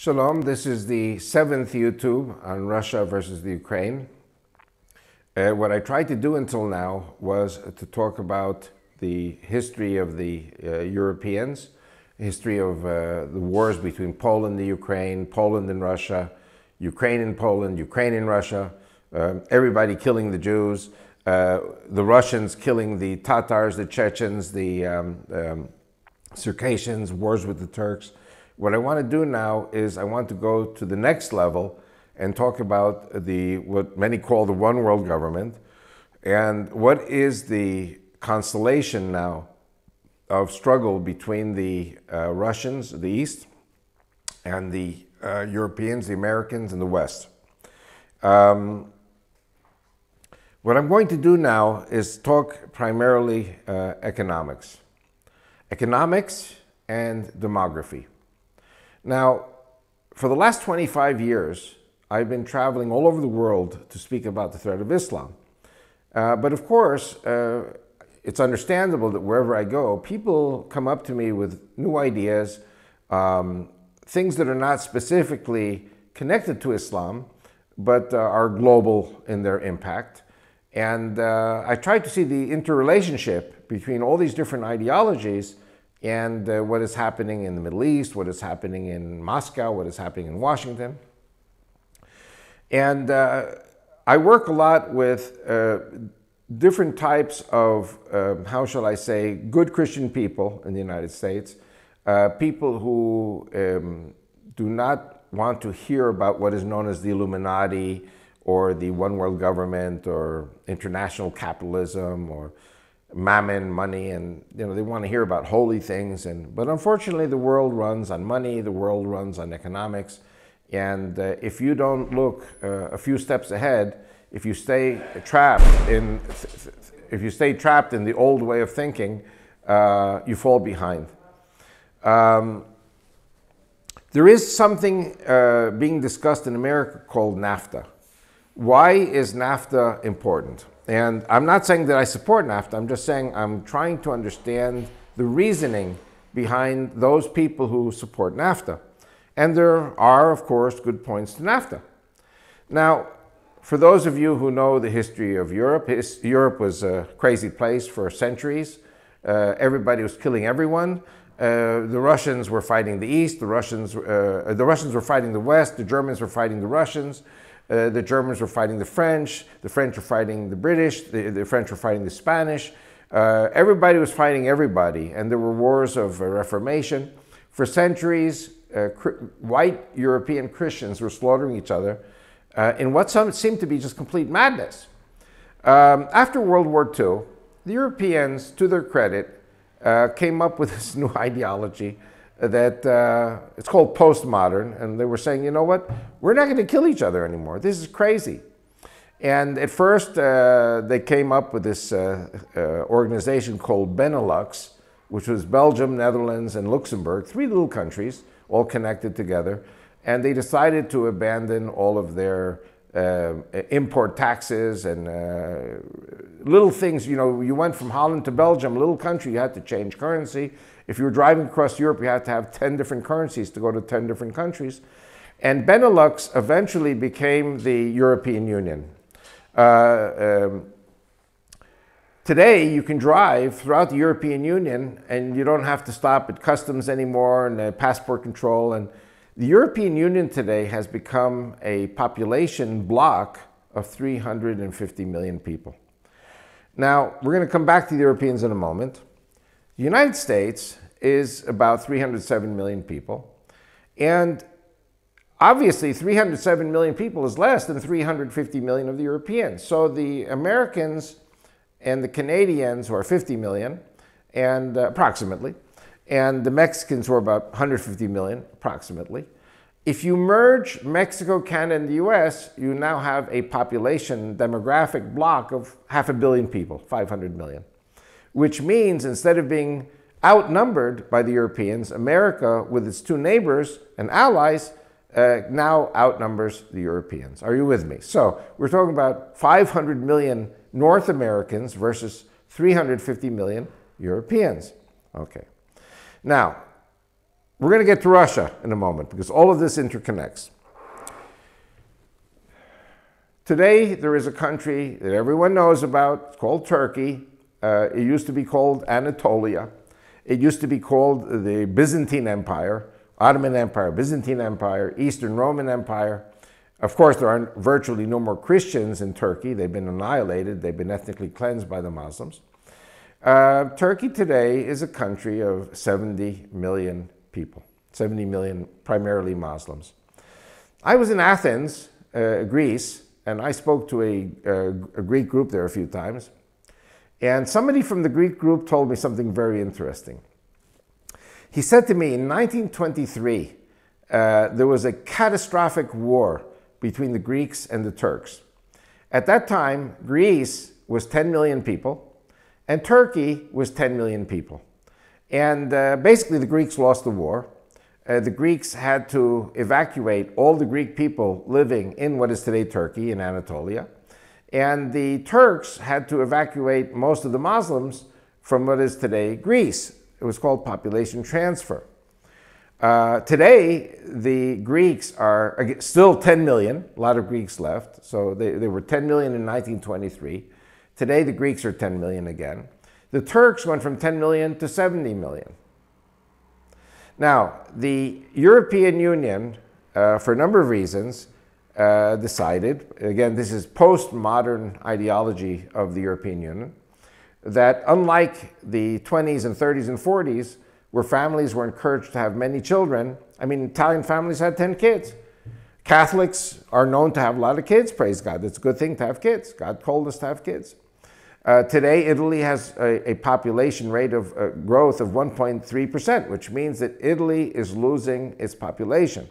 Shalom, this is the 7th YouTube on Russia versus the Ukraine. What I tried to do until now was to talk about the history of the Europeans, history of the wars between Poland and Ukraine, Poland and Russia, Ukraine and Poland, Ukraine and Russia, everybody killing the Jews, the Russians killing the Tatars, the Chechens, the Circassians, wars with the Turks. What I want to do now is I want to go to the next level and talk about what many call the one world government, and what is the constellation now of struggle between the Russians, the East, and the Europeans, the Americans, and the West. What I'm going to do now is talk primarily economics and demography. Now, for the last 25 years, I've been traveling all over the world to speak about the threat of Islam. But of course, it's understandable that wherever I go, people come up to me with new ideas, things that are not specifically connected to Islam, but are global in their impact. And I try to see the interrelationship between all these different ideologies and what is happening in the Middle East, what is happening in Moscow, what is happening in Washington. And I work a lot with different types of, how shall I say, good Christian people in the United States, people who do not want to hear about what is known as the Illuminati or the one world government or international capitalism or mammon, money, and they want to hear about holy things. But unfortunately, the world runs on money, the world runs on economics, and if you don't look a few steps ahead, if you stay trapped in the old way of thinking, you fall behind. There is something being discussed in America called NAFTA. Why is NAFTA important? And I'm not saying that I support NAFTA, I'm just saying I'm trying to understand the reasoning behind those people who support NAFTA. And there are, of course, good points to NAFTA. Now, for those of you who know the history of Europe, Europe was a crazy place for centuries. Everybody was killing everyone. The Russians were fighting the East, the Russians were fighting the West, the Germans were fighting the Russians. The Germans were fighting the French were fighting the British, the French were fighting the Spanish. Everybody was fighting everybody, and there were wars of Reformation. For centuries, white European Christians were slaughtering each other in what some seemed to be just complete madness. After World War II, the Europeans, to their credit, came up with this new ideology that it's called postmodern, and they were saying, you know what, we're not going to kill each other anymore. This is crazy. And at first, they came up with this organization called Benelux, which was Belgium, Netherlands, and Luxembourg, 3 little countries, all connected together. And they decided to abandon all of their import taxes and little things. You went from Holland to Belgium, a little country, you had to change currency. If you were driving across Europe, you had to have 10 different currencies to go to 10 different countries. And Benelux eventually became the European Union. Today, you can drive throughout the European Union and you don't have to stop at customs anymore and passport control. And the European Union today has become a population block of 350 million people. Now, we're going to come back to the Europeans in a moment. The United States is about 307 million people, and obviously 307 million people is less than 350 million of the Europeans. So the Americans and the Canadians, who are 50 million, and approximately, and the Mexicans, who are about 150 million, approximately. If you merge Mexico, Canada, and the US, you now have a population demographic block of 500 million people, 500 million. Which means instead of being outnumbered by the Europeans, America, with its 2 neighbors and allies, now outnumbers the Europeans. Are you with me? So we're talking about 500 million North Americans versus 350 million Europeans. Okay. Now, We're going to get to Russia in a moment because all of this interconnects. Today, there is a country that everyone knows about. It's called Turkey. It used to be called Anatolia. It used to be called the Byzantine Empire, Ottoman Empire, Byzantine Empire, Eastern Roman Empire. Of course, there are virtually no more Christians in Turkey. They've been annihilated. They've been ethnically cleansed by the Muslims. Turkey today is a country of 70 million people, 70 million primarily Muslims. I was in Athens, Greece, and I spoke to a Greek group there a few times. And somebody from the Greek group told me something very interesting. He said to me, in 1923, there was a catastrophic war between the Greeks and the Turks. At that time, Greece was 10 million people, and Turkey was 10 million people. And basically, the Greeks lost the war. The Greeks had to evacuate all the Greek people living in what is today Turkey, in Anatolia. And the Turks had to evacuate most of the Muslims from what is today Greece. It was called population transfer. Today, the Greeks are still 10 million. A lot of Greeks left. So they were 10 million in 1923. Today, the Greeks are 10 million again. The Turks went from 10 million to 70 million. Now, the European Union, for a number of reasons, decided, again, this is postmodern ideology of the European Union, that unlike the 20s and 30s and 40s, where families were encouraged to have many children, I mean, Italian families had 10 kids. Catholics are known to have a lot of kids, praise God. It's a good thing to have kids. God told us to have kids. Today, Italy has a population rate of growth of 1.3%, which means that Italy is losing its population.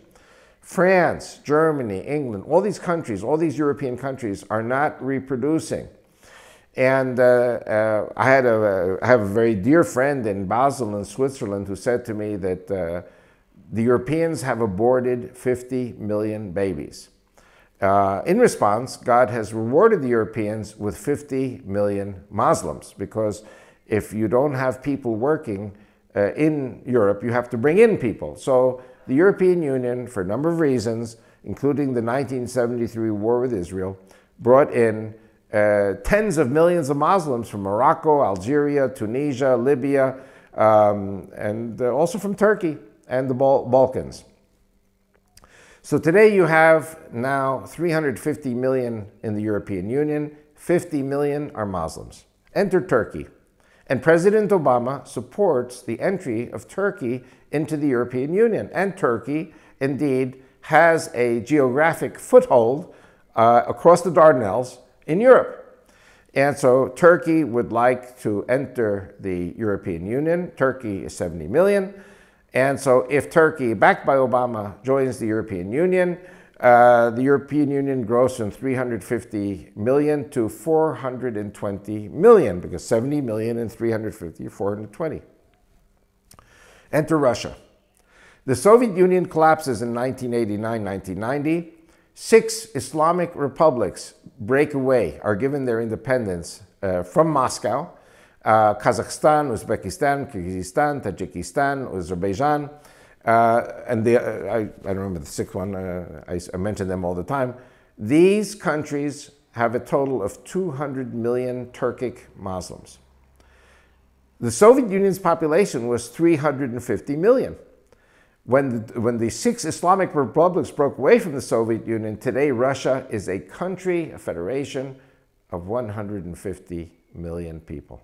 France, Germany, England, all these countries, all these European countries are not reproducing. And I have a very dear friend in Basel in Switzerland who said to me that the Europeans have aborted 50 million babies. In response, God has rewarded the Europeans with 50 million Muslims, because if you don't have people working in Europe, you have to bring in people. So the European Union, for a number of reasons, including the 1973 war with Israel, brought in tens of millions of Muslims from Morocco, Algeria, Tunisia, Libya, and also from Turkey and the Balkans. So today you have now 350 million in the European Union, 50 million are Muslims. Enter Turkey. And President Obama supports the entry of Turkey into the European Union. And Turkey, indeed, has a geographic foothold across the Dardanelles in Europe. And so Turkey would like to enter the European Union. Turkey is 70 million. And so if Turkey, backed by Obama, joins the European Union grows from 350 million to 420 million, because 70 million and 350 are 420. Enter Russia. The Soviet Union collapses in 1989-1990. 6 Islamic republics break away, are given their independence from Moscow. Kazakhstan, Uzbekistan, Kyrgyzstan, Tajikistan, Azerbaijan, and I don't remember the 6th one, I mention them all the time. These countries have a total of 200 million Turkic Muslims. The Soviet Union's population was 350 million. When the 6 Islamic republics broke away from the Soviet Union, today Russia is a country, a federation of 150 million people.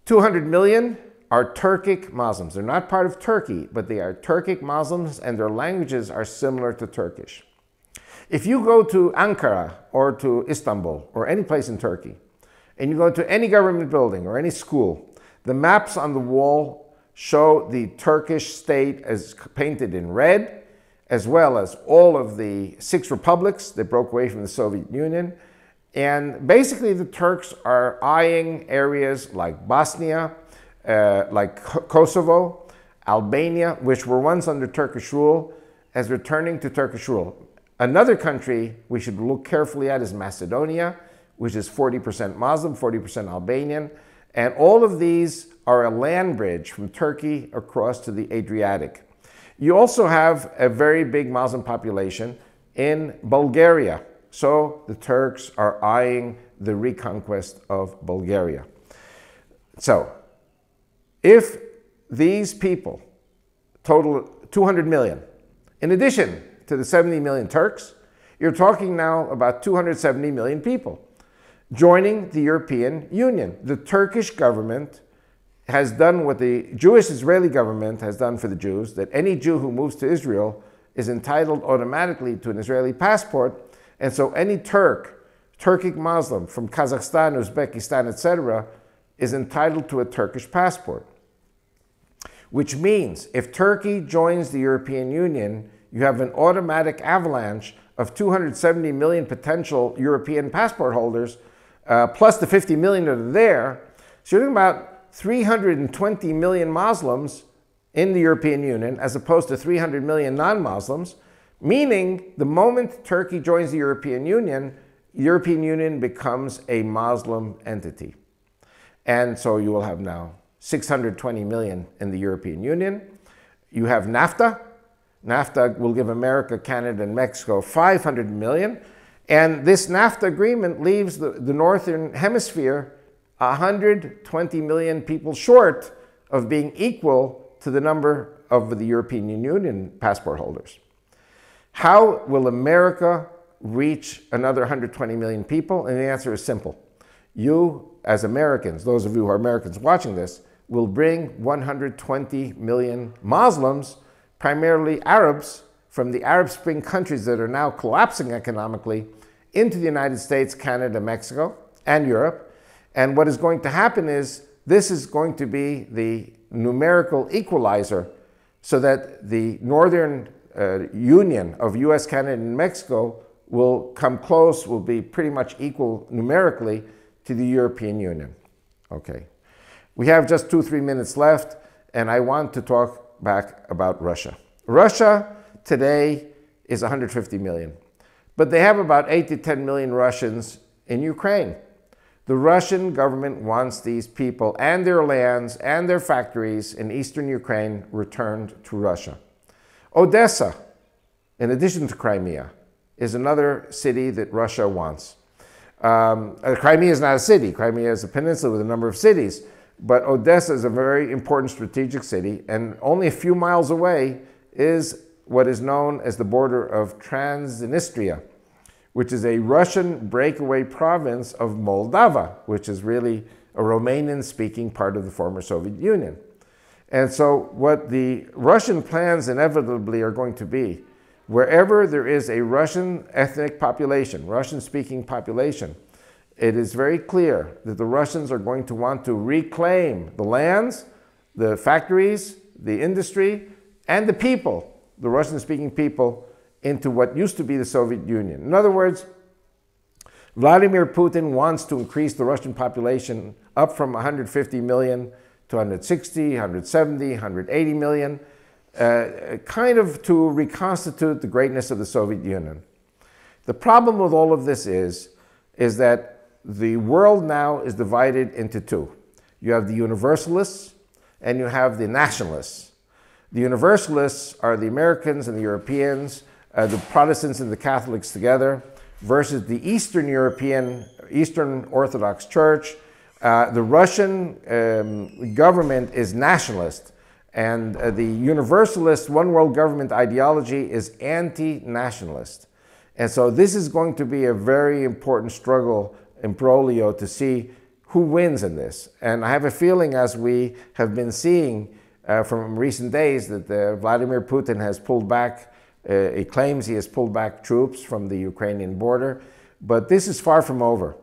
200 million are Turkic Muslims. They're not part of Turkey, but they are Turkic Muslims, and their languages are similar to Turkish. If you go to Ankara or to Istanbul or any place in Turkey, and you go to any government building or any school, the maps on the wall show the Turkish state as painted in red, as well as all of the 6 republics that broke away from the Soviet Union. And basically the Turks are eyeing areas like Bosnia, like Kosovo, Albania, which were once under Turkish rule, as returning to Turkish rule. Another country we should look carefully at is Macedonia, which is 40% Muslim, 40% Albanian, And all of these are a land bridge from Turkey across to the Adriatic. You also have a very big Muslim population in Bulgaria. So the Turks are eyeing the reconquest of Bulgaria. So if these people total 200 million, in addition to the 70 million Turks, you're talking now about 270 million people joining the European Union. The Turkish government has done what the Jewish-Israeli government has done for the Jews, that any Jew who moves to Israel is entitled automatically to an Israeli passport, and so any Turkic Muslim from Kazakhstan, Uzbekistan, etc., is entitled to a Turkish passport. Which means if Turkey joins the European Union, you have an automatic avalanche of 270 million potential European passport holders, plus the 50 million that are there. So you're talking about 320 million Muslims in the European Union as opposed to 300 million non-Muslims, meaning the moment Turkey joins the European Union becomes a Muslim entity. And so you will have now 620 million in the European Union. You have NAFTA. NAFTA will give America, Canada, and Mexico 500 million. And this NAFTA agreement leaves the Northern Hemisphere 120 million people short of being equal to the number of the European Union passport holders. How will America reach another 120 million people? And the answer is simple. You, as Americans, those of you who are Americans watching this, will bring 120 million Muslims, primarily Arabs, from the Arab Spring countries that are now collapsing economically into the United States, Canada, Mexico, and Europe. And what is going to happen is this is going to be the numerical equalizer so that the northern union of US, Canada, and Mexico will come close, will be pretty much equal numerically to the European Union. Okay. We have just 2-3 minutes left, and I want to talk back about Russia. Russia today is 150 million, but they have about 8 to 10 million Russians in Ukraine. The Russian government wants these people and their lands and their factories in eastern Ukraine returned to Russia. Odessa, in addition to Crimea, is another city that Russia wants. Crimea is not a city. Crimea is a peninsula with a number of cities. But Odessa is a very important strategic city, and only a few miles away is what is known as the border of Transnistria, which is a Russian breakaway province of Moldova, which is really a Romanian-speaking part of the former Soviet Union. And so what the Russian plans inevitably are going to be, wherever there is a Russian ethnic population, Russian-speaking population, it is very clear that the Russians are going to want to reclaim the lands, the factories, the industry, and the people, the Russian-speaking people, into what used to be the Soviet Union. In other words, Vladimir Putin wants to increase the Russian population up from 150 million to 160, 170, 180 million, kind of to reconstitute the greatness of the Soviet Union. The problem with all of this is that the world now is divided into two. You have the universalists and you have the nationalists. The universalists are the Americans and the Europeans, the Protestants and the Catholics together, versus the Eastern European, Eastern Orthodox Church. The Russian government is nationalist, and the universalist one world government ideology is anti-nationalist. And so this is going to be a very important struggle, imbroglio, to see who wins in this. And I have a feeling, as we have been seeing from recent days, that Vladimir Putin has pulled back, he claims he has pulled back troops from the Ukrainian border, but this is far from over.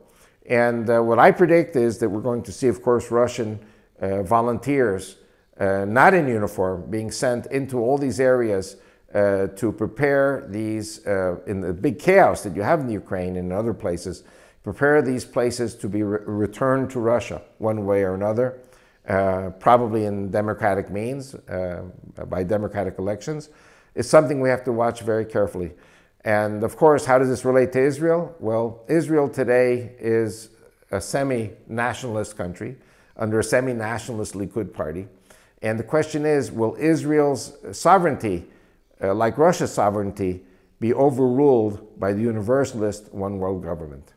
And what I predict is that we're going to see, of course, Russian volunteers, not in uniform, being sent into all these areas to prepare these, in the big chaos that you have in the Ukraine and other places, prepare these places to be returned to Russia one way or another, probably in democratic means, by democratic elections. It's something we have to watch very carefully. And of course, how does this relate to Israel? Well, Israel today is a semi-nationalist country. under a semi-nationalist Likud party. And the question is, will Israel's sovereignty, like Russia's sovereignty, be overruled by the universalist one world government?